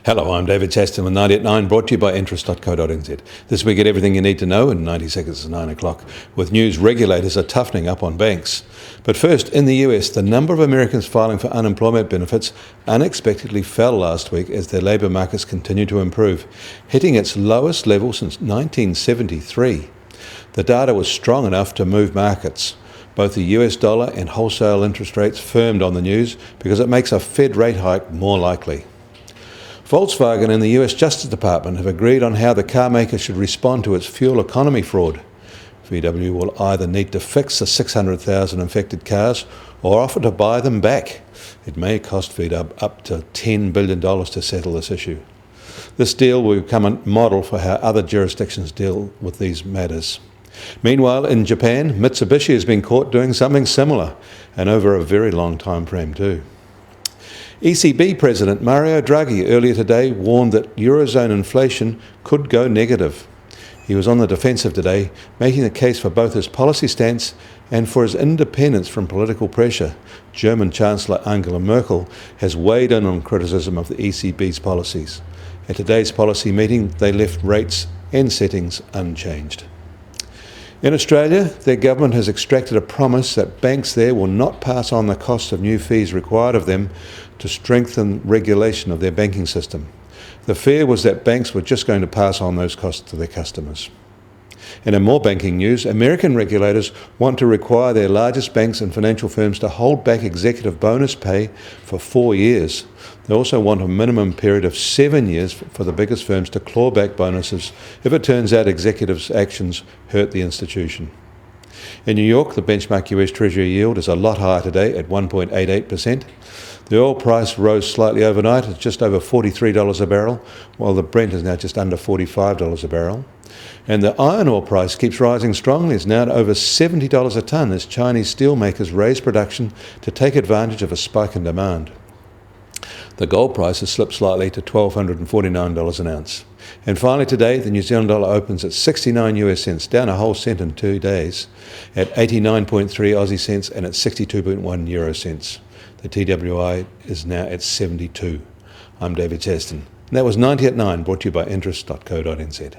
Hello, I'm David Chaston with 90 at 9, brought to you by interest.co.nz. This week at everything you need to know in 90 seconds to 9 o'clock. With news, regulators are toughening up on banks. But first, in the US, the number of Americans filing for unemployment benefits unexpectedly fell last week as their labour markets continue to improve, hitting its lowest level since 1973. The data was strong enough to move markets. Both the US dollar and wholesale interest rates firmed on the news because it makes a Fed rate hike more likely. Volkswagen and the US Justice Department have agreed on how the carmaker should respond to its fuel economy fraud. VW will either need to fix the 600,000 infected cars or offer to buy them back. It may cost VW up to $10 billion to settle this issue. This deal will become a model for how other jurisdictions deal with these matters. Meanwhile, in Japan, Mitsubishi has been caught doing something similar, and over a very long time frame too. ECB President Mario Draghi earlier today warned that Eurozone inflation could go negative. He was on the defensive today, making the case for both his policy stance and for his independence from political pressure. German Chancellor Angela Merkel has weighed in on criticism of the ECB's policies. At today's policy meeting, they left rates and settings unchanged. In Australia, their government has extracted a promise that banks there will not pass on the cost of new fees required of them to strengthen regulation of their banking system. The fear was that banks were just going to pass on those costs to their customers. And in more banking news, American regulators want to require their largest banks and financial firms to hold back executive bonus pay for 4 years. They also want a minimum period of 7 years for the biggest firms to claw back bonuses if it turns out executives' actions hurt the institution. In New York, the benchmark US Treasury yield is a lot higher today at 1.88%. The oil price rose slightly overnight at just over $43 a barrel, while the Brent is now just under $45 a barrel. And the iron ore price keeps rising strongly. It's now at over $70 a tonne as Chinese steelmakers raise production to take advantage of a spike in demand. The gold price has slipped slightly to $1,249 an ounce. And finally today, the New Zealand dollar opens at 69 US cents, down a whole cent in 2 days, at 89.3 Aussie cents and at 62.1 euro cents. The TWI is now at 72. I'm David Chaston. And that was 90 at 9, brought to you by interest.co.nz.